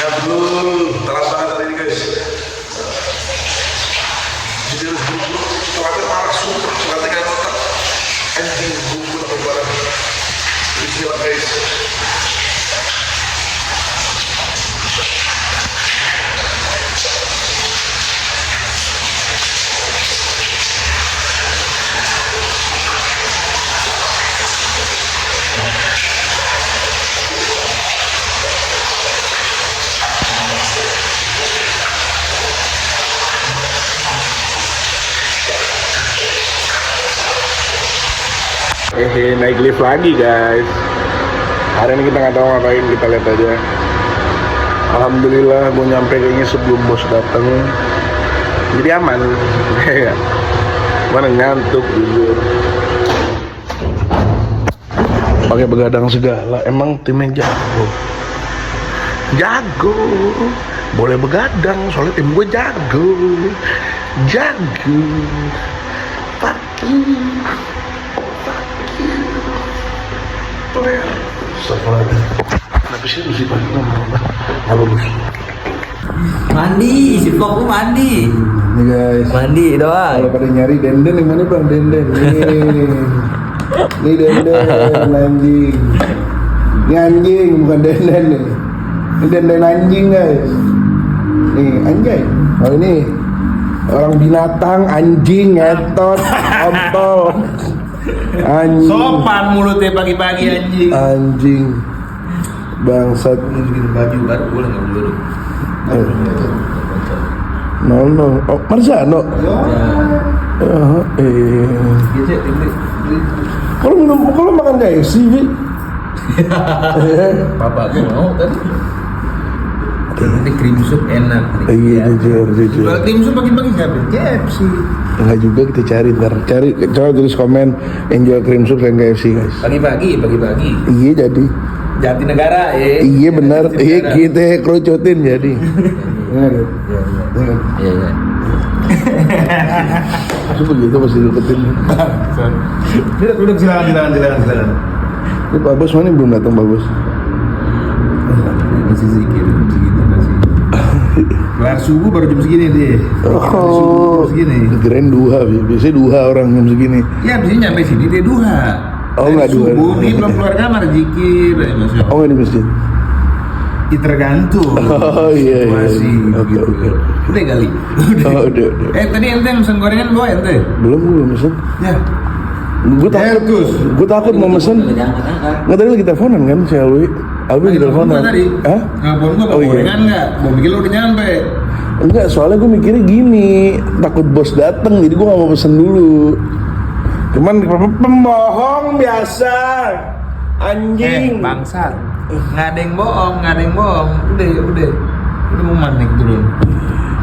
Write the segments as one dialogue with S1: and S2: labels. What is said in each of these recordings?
S1: betul. Telat banget hari ini guys. Jadi harus buru-buru. Telatnya marah sumpah. Telatnya kayak otak. Anjing buru-buru apa barang. Bismillah guys. Naik lift lagi guys. Hari ini kita nggak tahu ngapain, kita lihat aja. Alhamdulillah gue nyampe kayaknya sebelum bos datang, jadi aman. Mana ngantuk jujur. Pakai begadang segala, emang timnya jago. Jago, boleh begadang soalnya tim gue jago. Jago. Pagi. Kenapa sih mesti pagi nggak bagus?
S2: Mandi, si Pok mandi.
S1: Nih guys,
S2: Mandi doang.
S1: kalau pada nyari denden yang mana bang? Denden nih denden anjing. Ini anjing bukan denden nih. Ini denden anjing guys. Nih anjing. Oh ini orang binatang, anjing, ngetot, kontol. Anjing.
S2: Sopan mulutnya pagi-pagi anjing.
S1: Anjing. Bangsat.
S2: Masukin baju baru boleh nggak dulu?
S1: No. Oh, Marzano.
S2: Gitu ya,
S1: Kalau makan KFC, Vi.
S2: Papa gue mau kan. Nanti cream soup enak.
S1: Iya, jujur.
S2: Kalau cream soup pagi-pagi nggak KFC.
S1: Enggak juga, kita cari ntar. Coba tulis komen yang jual cream soup dan KFC guys.
S2: Pagi-pagi.
S1: Iya jadi.
S2: Jatinegara ya.
S1: Iya benar. Iya kita kerucutin jadi.
S2: Iya.
S1: Itu begitu masih deketin.
S2: Duduk silakan.
S1: Ini Pak Bos mana belum datang Pak Bos?
S2: Masih sedikit segitu masih. Kelar subuh baru jam segini deh.
S1: Oh,
S2: segini.
S1: keren 2, biasanya 2 orang jam segini.
S2: Ya abisnya nyampe sini dia 2.
S1: Oh nggak 2.
S2: Subuh nih belum keluar kamar zikir.
S1: Oh nggak di masjid.
S2: Ya tergantung.
S1: Oh iya.
S2: Masih
S1: Oke.
S2: Udah kali.
S1: Oh udah.
S2: Tadi ente mesen gorengan bawa ente?
S1: Belum mesen.
S2: Ya.
S1: Gue takut mau mesen. Nggak tadi lagi teleponan kan si Alwi di teleponan.
S2: Tadi.
S1: Hah?
S2: Ngapun gua bawa gorengan nggak? Mau pikir lu udah nyampe.
S1: Enggak, soalnya gue mikirnya gini, takut bos dateng, jadi gue nggak mau pesen dulu. Cuman pembohong biasa, anjing.
S2: Bangsat. Nggak ada yang bohong. Udah mau manik turun.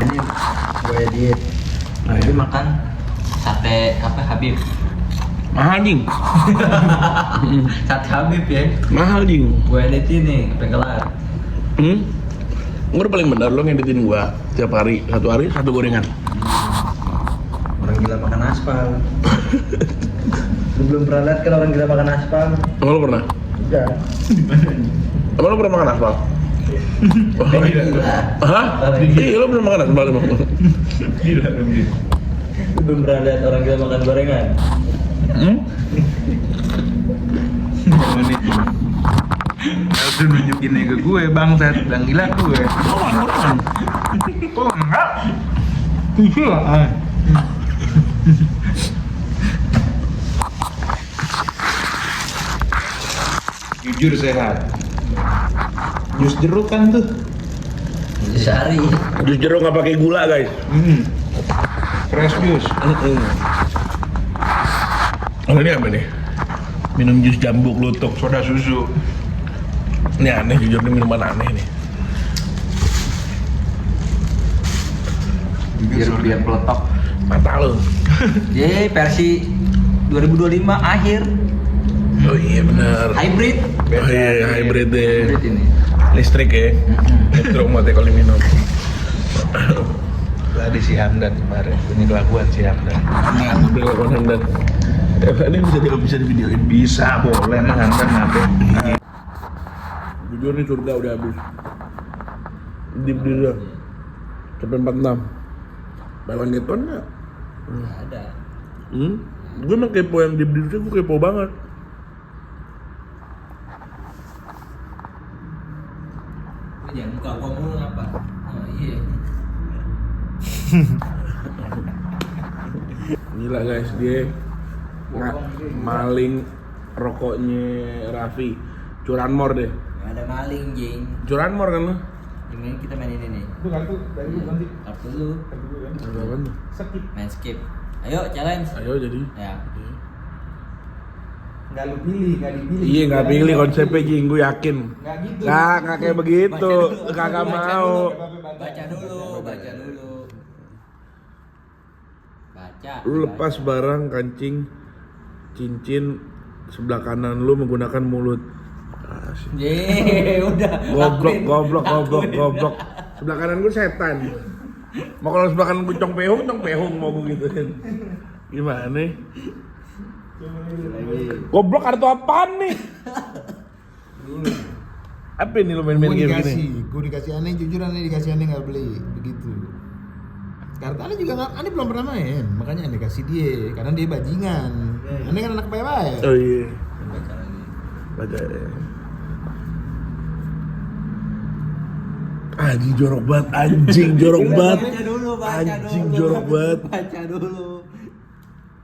S2: Ini gue diet. Jadi makan sate apa Habib.
S1: Mahal jing.
S2: Sate Habib ya.
S1: Mahal jing.
S2: Gue edit ini kelar.
S1: Gue udah paling benar lo ngeditin gue tiap hari, satu gorengan.
S2: Orang gila makan aspal. Lu belum pernah lihat kan orang gila makan aspal?
S1: Emang lo pernah?
S2: Enggak.
S1: Emang lo pernah makan aspal? Hah? Iya, lo pernah makan aspal emang?
S2: Gila. Lu belum pernah lihat orang gila makan gorengan? Mana itu? Harus nunjukinnya ke gue bangsat, bilang gila gue. Oh enggak? Gila. Jujur sehat. Jus jeruk kan tuh.
S3: Sehari.
S1: Jus jeruk nggak pakai gula guys.
S2: Fresh juice.
S1: Oh ini apa nih? Minum jus jambu klutuk.
S2: Soda susu.
S1: Ini aneh jujur, ini minuman aneh nih.
S3: Biar peletok.
S1: Mata lo.
S3: Ye, versi 2025 akhir.
S1: Oh iya benar.
S3: Hybrid.
S1: Oh iya hybrid deh.
S3: Hybrid ini.
S1: Listrik ya. Elektromotif kalau diminum.
S2: Tadi si Hamdan kemarin. Ini kelakuan si Hamdan.
S1: Udah kelakuan Hamdan. Ini bisa di videoin.
S2: Bisa boleh mah Hamdan ngapain?
S1: Jujur nih surga udah habis. Deep dia. Sampai 46. Balapan Newton nggak?
S3: Nggak ada.
S1: Gue emang kepo yang deep dia, gue kepo banget.
S3: Lu jangan buka gua mulu ngapa? Oh iya.
S1: Gila guys, dia maling rokoknya Raffi. Curanmor deh.
S3: Nggak ada maling, Jing.
S1: Curanmor kan lo?
S3: Gimana kita main ini nih?
S4: Itu kartu dari lu nanti.
S3: Kartu lu.
S4: Kartu lu kan.
S1: Ada apa tuh?
S4: Skip.
S3: Main skip. Ayo challenge.
S1: Ayo jadi.
S3: Ya.
S4: Nggak lu pilih, nggak dipilih.
S1: Iya nggak pilih konsepnya Jing, gue yakin.
S4: Nggak gitu.
S1: Nggak kayak begitu,
S3: Baca dulu,
S1: kagak
S3: baca
S1: mau.
S3: dulu. Baca dulu. Baca.
S1: Lu lepas barang kancing cincin sebelah kanan lu menggunakan mulut. Asik.
S3: Ye, udah.
S1: Goblok. Sebelah kanan gue setan. Mau kalau sebelah kanan gue cong pehung mau gue gituin. Gimana? Goblok kartu apaan nih? Apa ini lu main-main game gini?
S4: Gue dikasih aneh, jujur aneh dikasih aneh nggak beli, begitu. Kartu aneh juga nggak, aneh belum pernah main, makanya aneh kasih dia, karena dia bajingan. Aneh kan anak baik-baik.
S1: Oh iya.
S3: Baca lagi.
S1: Baca ya. Anjing jorok banget, anjing jorok banget.
S3: Baca dulu.
S1: Anjing jorok banget.
S3: Baca dulu.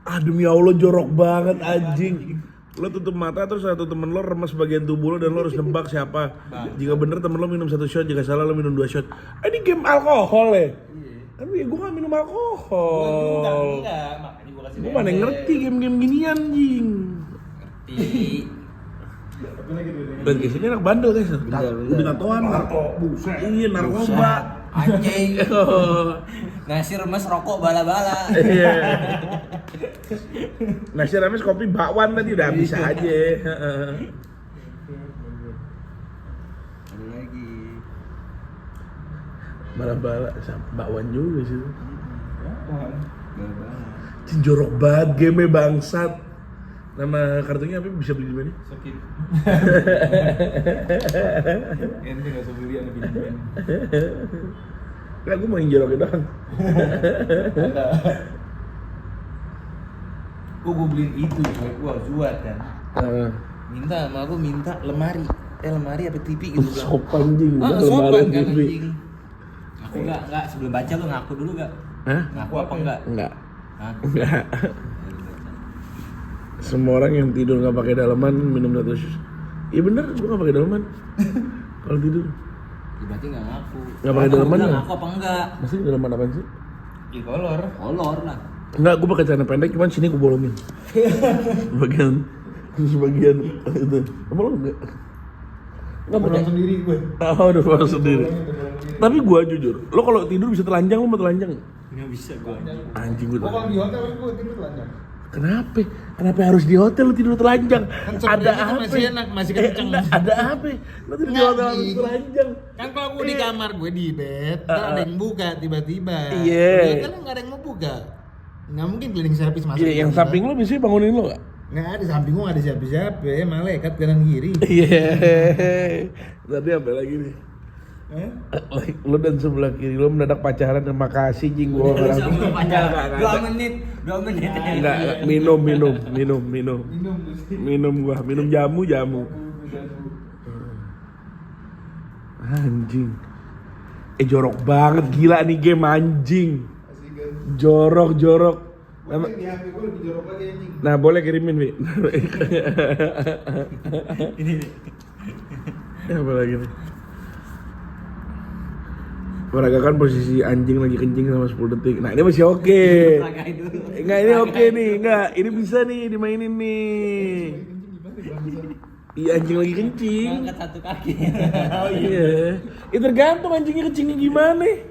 S1: Ah demi Allah jorok banget anjing. Lo tutup mata terus satu temen lo remas bagian tubuh lo dan lo harus nembak siapa. Jika bener temen lo minum 1 shot, jika salah lo minum 2 shot. Ini game alkohol ya? Kan gue gak minum alkohol.
S3: Enggak, makanya gua kasih.
S1: Gue mana ngerti game-game ginian anjing.
S3: Ngerti.
S1: Dan guys ini anak bandel guys.
S3: Bener.
S1: Udah tatoan narkoba. Iya narkoba.
S3: Anjing. Nasi remes rokok bala-bala.
S1: Iya. Nasi rames kopi bakwan tadi udah bisa aja.
S3: Ada lagi.
S1: Bala-bala bakwan juga sih.
S3: Bala-bala.
S1: Cing jorok banget game bangsat. Nama kartunya apa bisa beli di mana?
S4: Skip. Ente nggak usah beli, aneh pinjam.
S1: Enggak, gue main joroknya doang.
S4: Gue beliin itu, gue jual kan.
S3: Minta sama aku minta lemari. Lemari apa TV gitu.
S1: Sopan jing,
S3: Ah,
S1: udah
S3: sopan
S1: lembaran
S3: kan
S1: TV.
S3: anjing. Aku enggak sebelum baca lu ngaku dulu enggak?
S1: Hah?
S3: Ngaku apa enggak?
S1: Enggak.
S3: Hah?
S1: Enggak. Semua orang yang tidur nggak pakai dalaman minum 1 shot. Iya bener, gue nggak pakai dalaman. Kalau tidur.
S3: Berarti enggak ngaku.
S1: Nggak pakai dalaman
S3: Ngaku,
S1: nggak?
S3: ngaku apa enggak?
S1: Maksudnya dalaman apaan sih?
S4: Di kolor.
S3: Kolor lah.
S1: Enggak, gue pakai celana pendek, cuman sini gue bolongin. Sebagian itu. Apa lo enggak? Enggak
S4: Pulang
S1: pakai.
S4: sendiri gue.
S1: Oh, udah bolong sendiri. Tapi gue jujur, lo kalau tidur bisa telanjang, lo mau telanjang?
S3: Enggak bisa gua.
S1: Anjing gue.
S4: Gue kalau di hotel gue tidur telanjang.
S1: Kenapa? Kenapa harus di hotel lo tidur telanjang?
S4: Kan
S1: Ada
S4: sebenarnya
S1: apa?
S4: masih enak, masih kenceng.
S1: Ada apa? Lo tidur di
S4: Nggak,
S1: hotel harus
S4: Jing.
S1: telanjang.
S4: Kan kalau gue di kamar gue di bed, ntar ada yang buka tiba-tiba.
S1: Iya.
S4: Di hotel nggak ada yang mau buka. Nggak mungkin cleaning service masuk.
S1: Iya, yang
S4: tiba-tiba.
S1: samping lo biasanya bangunin lo gak?
S4: Nggak ada, samping gue nggak ada siapa-siapa, malaikat kanan kiri.
S1: Iya. Tadi apa lagi nih?
S4: Eh?
S1: Lo dan sebelah kiri lo mendadak pacaran, terima kasih jing gua orang.
S3: Dua menit.
S1: Enggak, minum gua, minum jamu. Anjing. Jorok banget, gila nih game anjing. Jorok. Nama,
S4: Di HP gue lebih jorok lagi anjing.
S1: nah boleh kirimin Wi.
S3: Ini.
S1: Apa lagi nih? Peragakan posisi anjing lagi kencing sama 10 detik. Nah ini masih oke.
S3: Peragain dulu.
S1: Enggak ini oke nih, enggak. Ini bisa nih dimainin nih. Iya anjing lagi kencing.
S3: Angkat satu kaki.
S1: Oh iya. Ya tergantung anjingnya kencingnya gimana.
S4: Iya,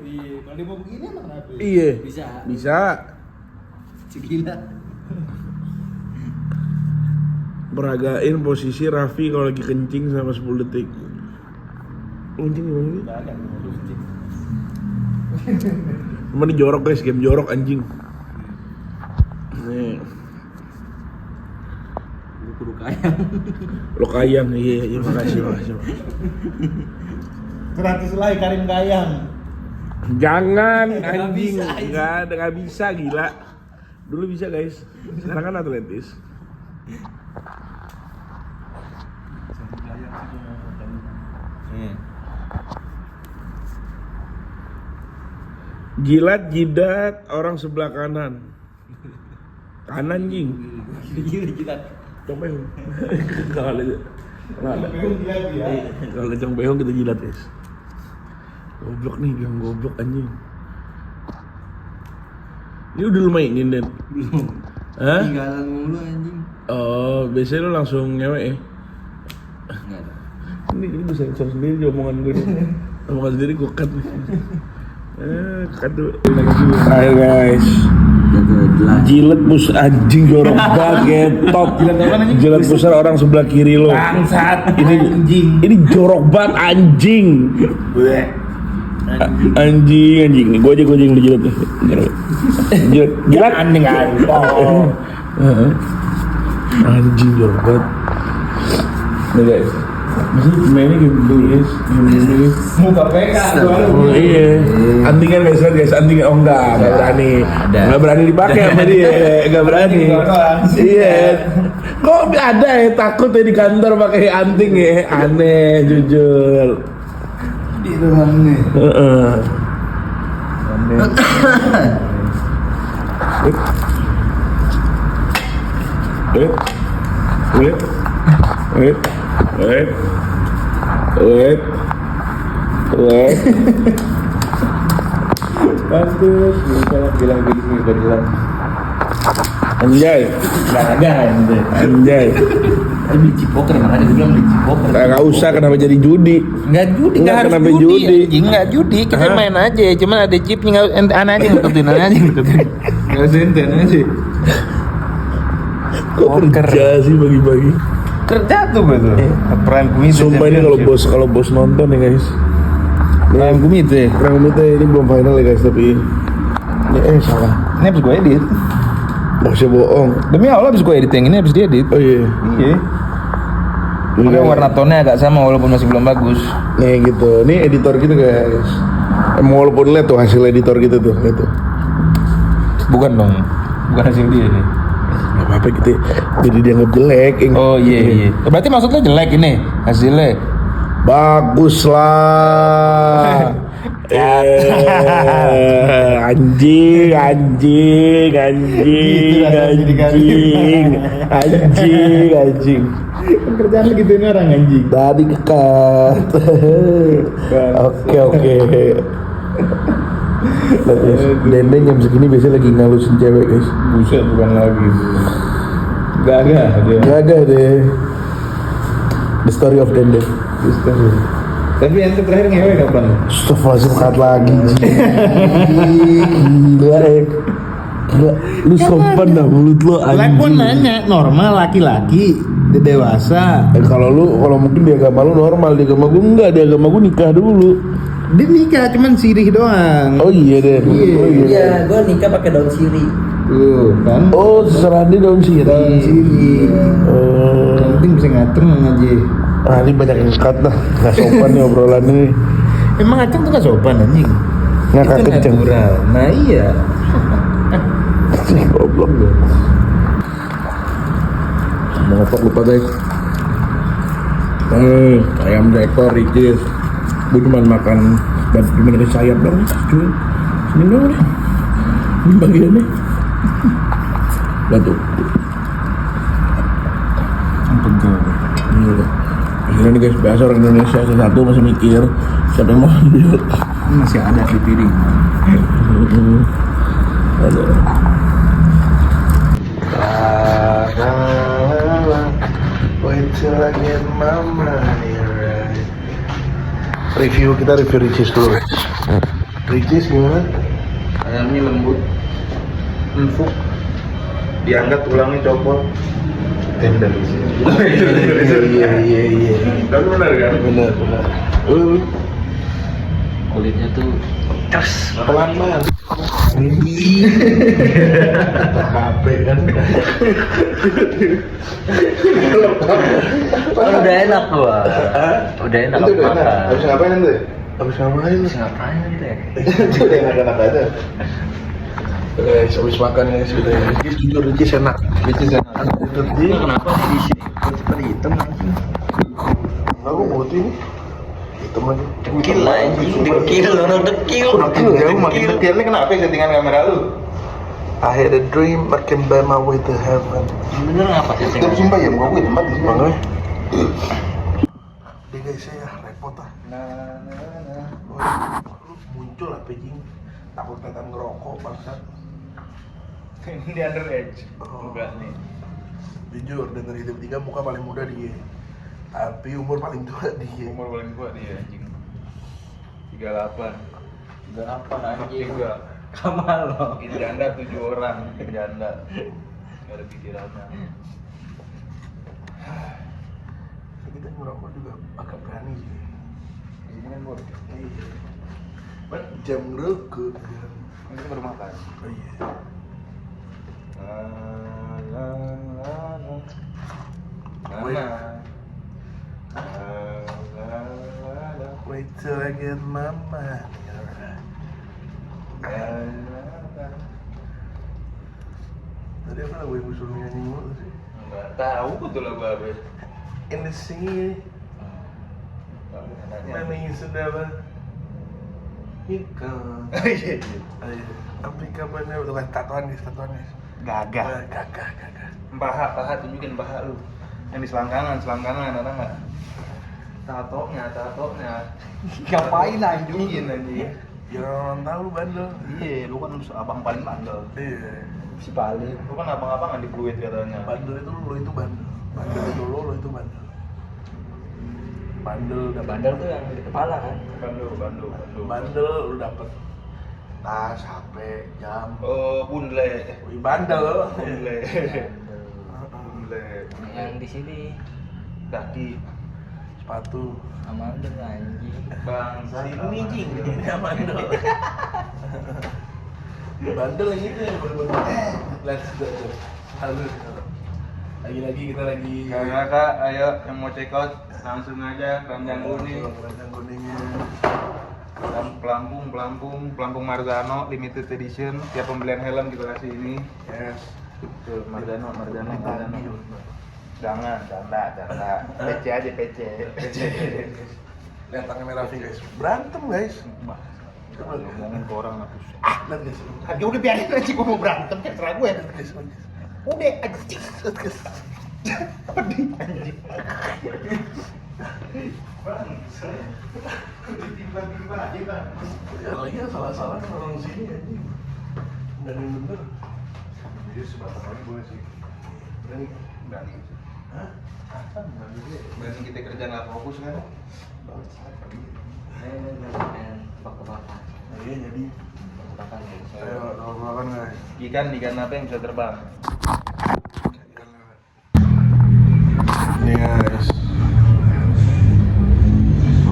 S4: kalau dia mau begini emang kenapa?
S1: Iya.
S3: Bisa.
S1: Bisa. Peragain posisi Raffi kalau lagi kencing sama 10 detik. Kencing gimana sih?
S4: Nggak ada, mau kencing.
S1: Cuma ini jorok guys, game jorok anjing. Nih,
S3: Kudu kayang.
S1: lo kayang, iya makasih.
S4: 100 like Karim Kayang.
S1: Jangan anjing, nggak bisa gila. Dulu bisa guys, sekarang kan atletis. Jilat jidat orang sebelah kanan. Kanan jing. Cong Behong. Kalau ada. Kalau ada Cong Behong kita jilat guys. Goblok nih, yang goblok anjing. Ini udah lu mainin Den?
S2: Belum.
S1: Hah?
S2: Tinggalan mulu anjing.
S1: Oh, biasanya lu langsung ngewe ya?
S2: Enggak ada.
S1: Ini bisa sensor sendiri di omongan gue nih. Omongan sendiri gue cut nih. Cut dulu. Ayo guys. Jilat pus anjing jorok banget, top. Jilat pusar orang sebelah kiri lo.
S3: Bangsat.
S1: Ini jorok banget anjing. Anjing. Nih gue aja yang dijilat nih. Jilat anjing anjing jorok banget. Nih guys. Maksudnya mainnya game dulu guys.
S4: Muka PK
S1: Oh iya. Antingan guys, antingan. Oh enggak berani. Enggak berani dipakai sama dia. Enggak berani. Iya. Kok ada ya takut ya di kantor pakai anting ya? Aneh jujur.
S2: Di rumah nih.
S1: Heeh. Bagus, bilang begini bilang. Anjay.
S3: Beli cipoker makanya gue bilang beli cipoker.
S1: Enggak usah kenapa jadi judi?
S3: Enggak judi, enggak harus
S1: kenapa
S3: judi.
S1: judi?
S3: Anjing, enggak judi, kita
S1: Hah?
S3: main aja. Cuman ada chipnya enggak aneh aja ngikutin aja.
S2: Enggak senten aja.
S1: Kok kerja sih bagi-bagi?
S3: Kerja tuh betul. Prime Committee.
S1: Sumpah ini kalau bos nonton ya guys.
S3: Prime Committee.
S1: Prime Committee ini belum final ya guys tapi ini salah.
S3: Ini habis gue edit.
S1: Bosnya bohong.
S3: Demi Allah habis gue edit yang ini habis dia edit.
S1: Oh iya.
S3: Iya. Makanya warna tone agak sama walaupun masih belum bagus.
S1: Nih gitu. Ini editor gitu guys. Walaupun lihat tuh hasil editor gitu tuh, lihat tuh.
S3: Bukan dong. Bukan hasil dia nih.
S1: Gak apa-apa gitu. Jadi dianggap jelek.
S3: Oh iya. Berarti maksudnya jelek ini hasilnya.
S1: Bagus lah. Anjing.
S4: Kan kerjaan lu gituin orang anjing.
S1: Tadi kekat. Oke. Dendeng jam segini biasanya lagi ngalusin cewek guys.
S4: Buset, bukan lagi. Gagah dia.
S1: Gagah deh. The story of Dendeng.
S4: Tapi yang terakhir ngewe kapan?
S1: Astagfirullahaladzim kat lagi. Gila Gila, lu sopan dah mulut lu
S4: Lah
S1: anjing.
S4: gua nanya, normal laki-laki dewasa.
S1: Kalau mungkin di agama lu normal, di agama gua enggak, di agama gua nikah dulu.
S4: Dia nikah cuman sirih doang.
S1: Oh iya deh. Oh,
S2: Iya, gua nikah pakai daun sirih.
S4: Tuh kan.
S1: Oh, serah dia daun sirih.
S4: Daun sirih. Yang penting bisa ngatur aja.
S1: Ah, ini banyak yang cut dah. Nggak sopan nih obrolan ini.
S4: Emang acang tuh gak sopan anjing.
S1: Ngakak
S4: Itu
S1: kenceng.
S4: natural. Nah iya.
S1: Goblok lu. Mau ngopok lupa guys. Ayam dekor Ricis. Gue cuma makan cuma sayap dong, cuy. Sini dong nih. Ini bagiannya. Batu.
S4: Pegel.
S1: Ini udah. Akhirnya nih guys, biasa orang Indonesia satu masih mikir siapa yang mau ambil.
S4: Ini masih ada di piring.
S1: Ada. Wait till I get my money right. Review Ricis dulu. Ricis gimana?
S3: Ayamnya lembut, empuk, diangkat tulangnya copot, tender.
S1: Iya.
S3: Tapi benar kan?
S1: Benar.
S2: Kulitnya tuh
S1: Pelan banget. HP kan.
S2: udah enak gua. Udah enak
S1: Itu udah enak.
S2: makan.
S1: Habis ngapain nanti? Habis ngapain lu?
S2: Ngapain gitu ya?
S1: Udah enak-enak aja. Habis makan ya sudah. Jujur Ricis enak.
S2: Itu
S1: Tadi
S2: kenapa di sini seperti hitam anjing?
S1: aku putih nih. Hitam aja.
S2: Dekil anjing, dekil orang dekil.
S1: Dekil ya, makin dekil.
S4: Ini kenapa settingan kamera lu?
S1: I had a dream I can buy my way to heaven.
S2: Bener apa sih?
S4: Tapi sumpah ya, gua tempat di sini.
S1: Makanya. Dia guys ya repot ah. Lu muncul lah pejing. Takut kelihatan ngerokok bangsat.
S3: Ini di underage.
S1: Oh.
S3: Enggak nih.
S1: Jujur dengan hidup tiga muka paling muda dia. Tapi umur paling tua dia.
S3: Umur paling tua dia anjing. 38.
S2: Enggak apa anjing.
S3: Enggak.
S2: Sama lo.
S3: Bikin janda 7 orang, bikin janda. Enggak ada pikirannya.
S1: Kita ngerokok juga agak berani sih.
S3: Di sini kan bor.
S1: Iya. Jam rokok.
S3: Ini kan baru makan.
S1: Oh iya. Wait till I get my money. Tadi apa lagu ibu suruh nyanyi mulu sih?
S3: Enggak tahu betul lagu apa.
S1: In the sea, mami sudah apa? Ikan.
S3: Iya.
S1: Afrika bener tuh kan tatoan guys.
S3: Gagah.
S1: Gagah.
S3: Paha tunjukin paha lu. Yang di selangkangan ada enggak? Tatonya.
S2: Ngapain
S3: Tunjukin anjing.
S1: Ya orang tahu bandel.
S3: Iya, lu kan abang paling bandel.
S1: Iya.
S2: Si paling.
S3: Lu kan abang-abangan di fluid katanya.
S1: Bandel itu lo itu bandel. Bandel itu lo itu bandel. Bandel udah
S2: Bandel tuh yang di kepala kan?
S3: Bandel.
S1: lu dapet tas, HP, jam.
S3: Oh, bundle.
S1: Wih, bandel.
S3: Bundle.
S2: Yang di sini
S3: Kaki.
S1: Sepatu.
S2: Amandel anjing.
S3: Bangsa.
S1: Sini jing, ini bandel. Bandel yang itu yang bener-bener. Let's go. Halo. Lagi-lagi kita lagi.
S3: Kakak, ayo yang mau check out langsung aja Keranjang Kuning.
S1: Keranjang Kuningnya.
S3: Dan pelampung Marzano limited edition. Tiap pembelian helm kita kasih ini.
S1: Yes.
S3: Tuh, Marzano.
S1: Tadi.
S3: Jangan, canda. PC aja, PC.
S1: Lihat tangan merah guys. Berantem guys.
S3: Coba ngomongin ke orang aku.
S1: Lihat guys.
S4: Ya udah biarin aja gua mau berantem terserah gue.
S1: Lihat guys.
S4: Udah anjing.
S1: Lihat guys.
S4: Pedih anjing. Tiba-tiba aja kan.
S1: Ya lagi salah-salah orang sini anjing. Enggak ada yang bener.
S3: Jadi sebatang lagi boleh sih.
S1: Berani.
S3: Berani.
S1: Hah?
S3: Berani kita kerja nggak fokus kan?
S2: Bak-bakan.
S1: Iya jadi.
S2: Bak-bakan ya.
S1: Ayo makan guys.
S3: Ikan apa yang bisa terbang?
S1: Ini guys.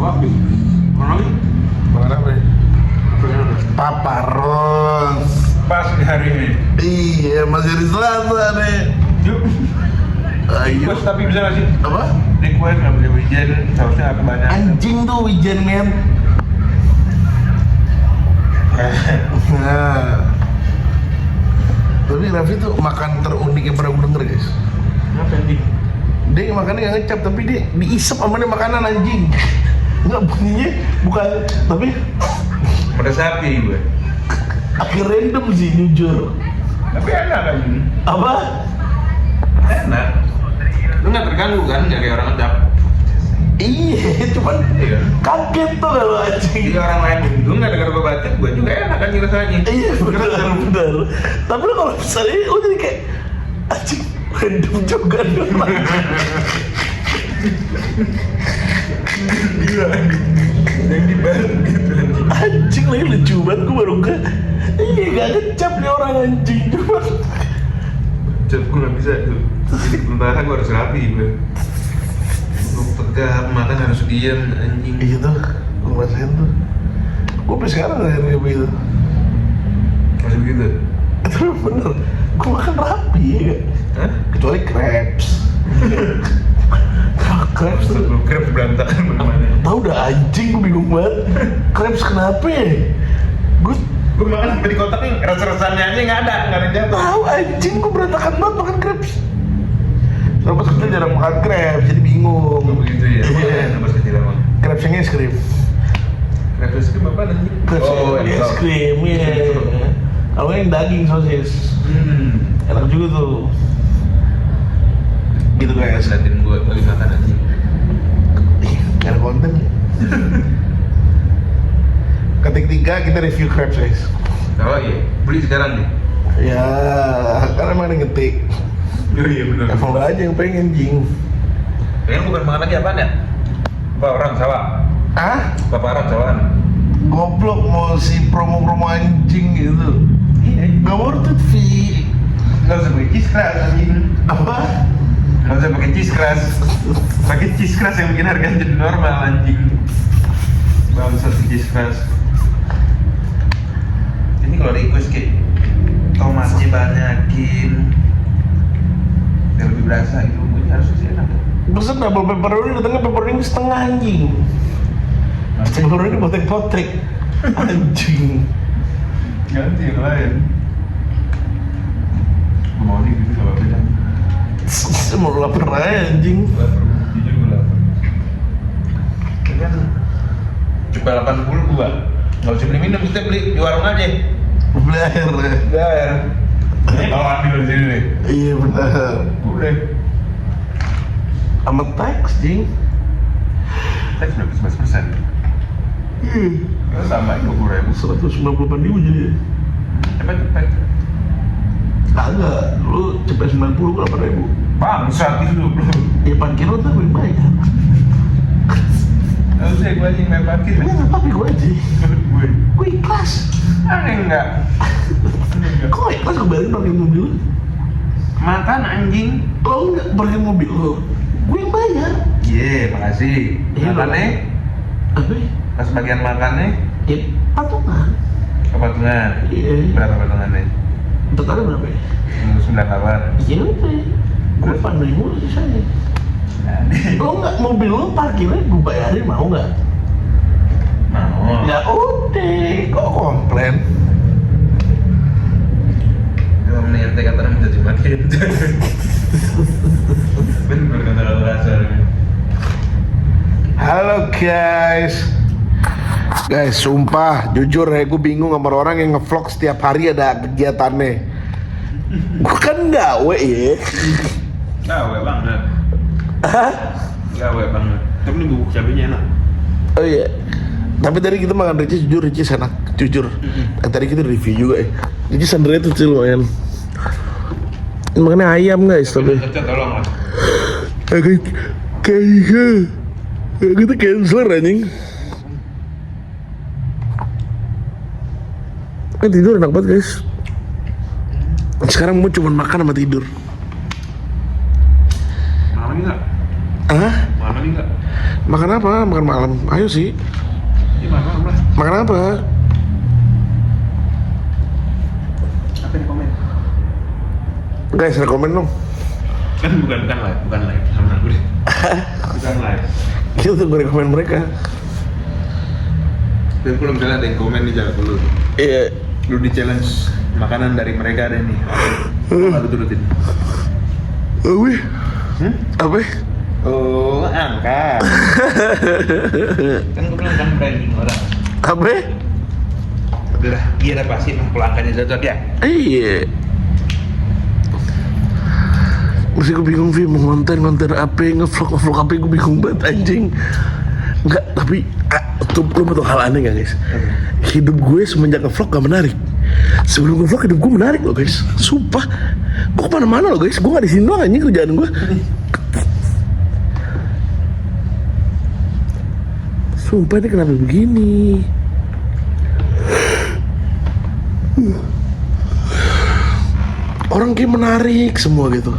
S1: Makan apa ya? Papa Ros.
S3: Pas di hari ini.
S1: Iya, masih hari Selasa nih.
S3: Yuk.
S1: Ayo.
S3: Bos tapi bisa nggak sih?
S1: Apa?
S3: Ini kue nggak boleh wijen, sausnya nggak kebanyakan.
S1: Anjing tuh wijen men. Nah. Tapi Raffi tuh makan terunik yang pernah gue denger guys.
S3: Kenapa anjing?
S1: Dia makannya nggak ngecap tapi dia diisep sama dia makanan anjing. Enggak bunyinya bukan tapi
S3: Pada sapi gue.
S1: akhir random sih jujur.
S3: Tapi enak kan ini.
S1: Apa?
S3: Enak. Lu nggak terganggu kan nggak kayak orang ngedap.
S1: Iya, cuman
S3: Iya.
S1: kaget tuh kalau anjing.
S3: Jadi orang lain untung nggak dengar gue bacot, gue juga enak kan rasanya.
S1: Iya benar. Tapi lu kalau misalnya lu jadi kayak anjing random juga dong.
S3: Gila. Yang dibantu gitu anjing.
S1: Anjing lagi lucu banget gue baru ke. Iya gak ngecap nih orang anjing cuman.
S3: Cep gue nggak bisa tuh. Sementara gue harus rapi gue. Gue tegap, makan harus diam anjing.
S1: Iya tuh, gue ngerasain tuh. Gue sampai sekarang gak kayak begitu.
S3: Masih begitu?
S1: Tapi bener, gue makan rapi ya gak?
S3: Hah?
S1: Kecuali crepes. Kalau Crepes tuh.
S3: Lu crepes berantakan bagaimana?
S1: Tahu udah anjing, gue bingung banget. Crepes kenapa ya?
S3: Gue makan sampai di kotak nih, rasa-rasanya aja nggak ada yang jatuh.
S1: Tahu anjing, gue berantakan banget makan crepes. Soalnya pas kecil jarang makan crepes, jadi bingung.
S3: Oh, begitu ya?
S1: Iya.
S3: Pas kecil emang.
S1: Crepes yang es krim.
S3: Crepes itu apa nanti?
S1: Crepes yang es krim, iya. Kalau yang daging sosis, enak juga tuh. Gitu guys.
S3: Liatin gue lagi makan anjing.
S1: Gak ada konten. Ketik 3 kita review crepes guys.
S3: Oh iya, beli sekarang nih.
S1: Ya, kan emang ada yang ngetik.
S3: Oh iya benar.
S1: Emang lo aja yang pengen jing.
S3: Pengen bukan makan lagi apaan ya? Bapak orang sawah.
S1: Ah?
S3: Bapak orang sawahan.
S1: Goblok mau si promo-promo anjing gitu.
S3: Iya.
S1: Gak worth it, Vi.
S3: Nggak usah pakai cheese keras anjing.
S1: Apa?
S3: Nggak usah pakai cheese keras. Pakai cheese keras yang bikin harganya jadi normal anjing. Bangsat cheese keras. Ini kalau request kayak tomatnya banyakin biar lebih berasa gitu, bumbunya harusnya sih enak.
S1: Pesan double pepperoni, datangnya pepperoni setengah anjing. Pepperoni potek-potek. Anjing.
S3: Ganti yang lain. Gue mau nih gitu kalau beda.
S1: Mau lapar aja anjing.
S3: Lapar, jujur gue lapar. Ini kan cuma 80 gua. Nggak usah beli minum, kita beli di warung aja.
S1: Beli air ya.
S3: Udah air. Ini bawaan di sini nih.
S1: Iya benar.
S3: Udah.
S1: Sama teks jing.
S3: Teks berapa 11%? Sama 20.000.
S1: 198.000 jadi.
S3: Cepet cepet.
S1: Kagak, lu cepet 90 ke 8.000.
S3: Bangsat itu belum.
S1: Ya parkir lu tak gue bayar.
S3: Nggak usah gue aja yang main parkir.
S1: Ya nggak apa-apa gue aja. Gue ikhlas.
S3: Aneh enggak?
S1: Kok ikhlas gue bayarin parkir mobil?
S3: Makan anjing.
S1: Kalau nggak parkir mobil lo, gue yang bayar.
S3: Iya, makasih.
S1: Iya,
S3: Makannya,
S1: Apa?
S3: pas bagian makannya,
S1: Ya patungan.
S3: kepatungan.
S1: Iya.
S3: Berapa patungannya?
S1: Totalnya berapa ya?
S3: 98.
S1: Ya udah. Gue 8.000 sisanya. Lo nggak mobil lo parkirnya gue bayarin mau nggak?
S3: Mau.
S1: Ya udah, kok komplain?
S3: Kalau mendingan teka tanam minta cuma gitu. Bener kata kasar.
S1: Halo guys. Guys, sumpah, jujur ya, gue bingung sama orang yang ngevlog setiap hari ada kegiatannya. Gue kan gawe ya.
S3: Gawe banget.
S1: Hah?
S3: Gawe banget. Tapi ini bubuk cabenya enak.
S1: Oh iya. Tapi tadi kita makan ricis, jujur ricis enak, jujur. Tadi kita review juga ya. Ricis underrated sih lumayan. Ini makannya ayam guys, tapi
S3: Cacat tolong lah.
S1: kayak kita cancel anjing. Tidur enak banget guys. Sekarang mau cuma makan sama tidur.
S3: Makan lagi nggak?
S1: Hah?
S3: Makan lagi nggak?
S1: Makan apa? Makan malam. Ayo sih.
S3: Iya makan lah.
S1: Makan apa?
S3: Apa yang komen?
S1: Guys, rekomen dong.
S3: Kan bukan live sama gue. Bukan live.
S1: Kita tunggu rekomen mereka.
S3: Dan kalau misalnya ada yang komen nih jangan dulu.
S1: Iya.
S3: Lu di challenge makanan dari mereka ada nih. Lalu turutin.
S1: Wih. Apa?
S3: Oh, angka. Kan gue bilang kan branding orang.
S1: Apa?
S3: Udah, iya dah pasti kalau angkanya cocok ya.
S1: Iya. Masih gue bingung Vi, mau konten apa, ngevlog apa, gue bingung banget anjing. Enggak, tapi tuh lu mau tau hal aneh gak guys? Hidup gue semenjak ngevlog gak menarik. Sebelum ngevlog hidup gue menarik loh guys. Sumpah, gue kemana-mana loh guys. Gue gak di sini doang anjing kerjaan gue. Sumpah ini kenapa begini? Orang kayak menarik semua gitu.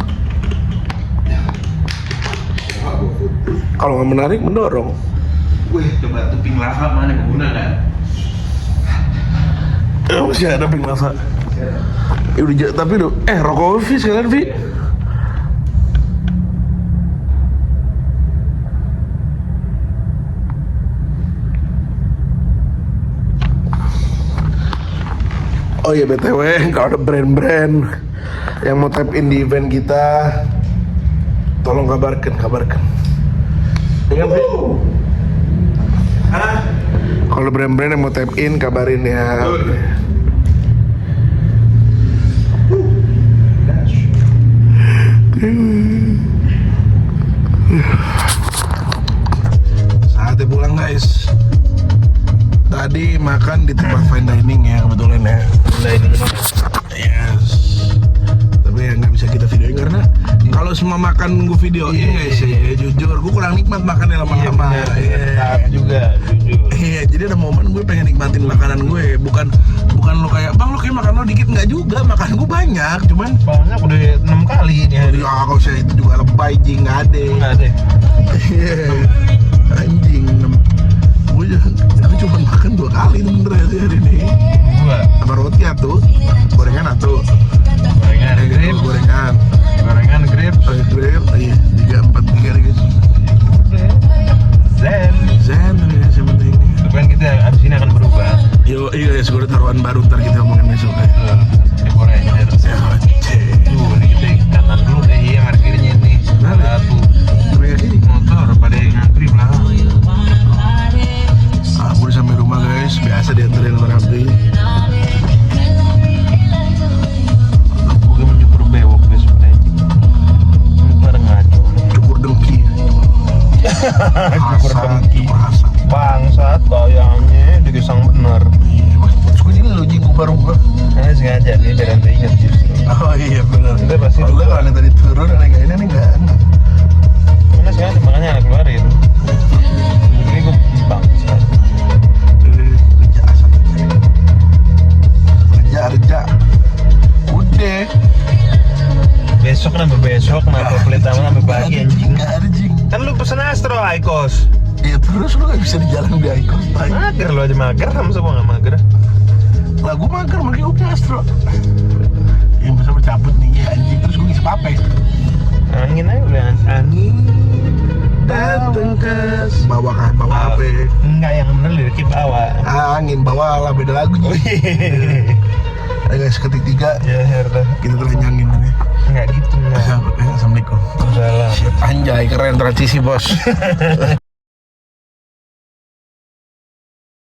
S1: Kalau nggak menarik mendorong.
S3: Wih, coba teping lava mana berguna kan?
S1: Masih ada pink lava. Ya udah tapi lo, rokok Vi sekalian Vi. Oh iya BTW, kalau ada brand-brand yang mau tap in di event kita, tolong kabarkan.
S2: Iya, Bre.
S1: Kalau ada brand-brand yang mau tap in, kabarin ya. Saatnya pulang guys. Tadi makan di tempat fine dining ya kebetulan ya. Yes. Tapi ya nggak bisa kita videoin karena kalau semua makan gue videoin guys ya jujur gue kurang nikmat makannya lama-lama.
S3: Taat juga, jujur.
S1: Iya, jadi ada momen gue pengen nikmatin makanan gue, bukan lo kayak bang lo kayak makan lo dikit, nggak juga, makan gue banyak, cuman
S3: Banyak udah 6 kali ini hari.
S1: ya kalau saya itu juga lebay jing nggak ada.
S3: Enggak deh.
S1: Iya, anjing. Aku cuma makan 2 kali tuh bener ya hari ini.
S3: Gua
S1: Sama roti atau gorengan atau
S3: gorengan grip,
S1: gorengan
S3: grip.
S1: grip, iya 3 4 guys.
S3: Zen.
S1: Ya yang penting.
S3: Tapi kan kita abis ini akan berubah.
S1: Yo iya guys, gue ada taruhan baru ntar kita ngomongin besok ya.
S3: Dekornya.
S1: Ya,
S3: Tuh, ini kita kanan dulu deh, iya parkirnya nih. Satu.
S1: kayak gini.
S3: Motor pada yang ngantri belakang.
S1: Aku udah sampai rumah guys, biasa dianterin sama Rabi.
S3: Aku gak menyukur bewok besok deh. Ini pada ngaco.
S1: Cukur dengki.
S3: Cukur dengki.
S1: Rasa.
S3: Bangsat bayangnya digesang bener.
S1: Iya, mas, gue ini lo jinggu baru gua.
S3: Karena sengaja nih biar anda ingat justru.
S1: Oh iya benar.
S3: Udah pasti
S1: Kalau
S3: lupa.
S1: kalau aneh tadi turun, aneh nggak ini nggak.
S3: Karena sengaja makanya anak keluarin. Jadi gue bangsat.
S1: Kerja asal kerja. Udah.
S3: Besok nambah pelit nambah pagi anjing.
S1: Nggak ada jing.
S3: Kan lu pesen Astro Icos.
S1: Iya terus lu nggak bisa di jalan di Icon.
S3: Mager lu aja mager, kamu semua nggak mager.
S1: Lah gue mager, makanya gue punya Astro. Yang bisa bercabut nih ya anjing, terus gue ngisi pape.
S3: Angin aja udah angin.
S1: Dateng ke bawa apa?
S3: Enggak, yang bener liriknya bawa.
S1: Angin bawa lah, beda lagunya. Ayo guys, ketik 3
S3: Ya herda.
S1: kita telah nyangin nih.
S3: Enggak gitu enggak.
S1: Assalamualaikum.
S3: Salah.
S1: Anjay, keren transisi bos.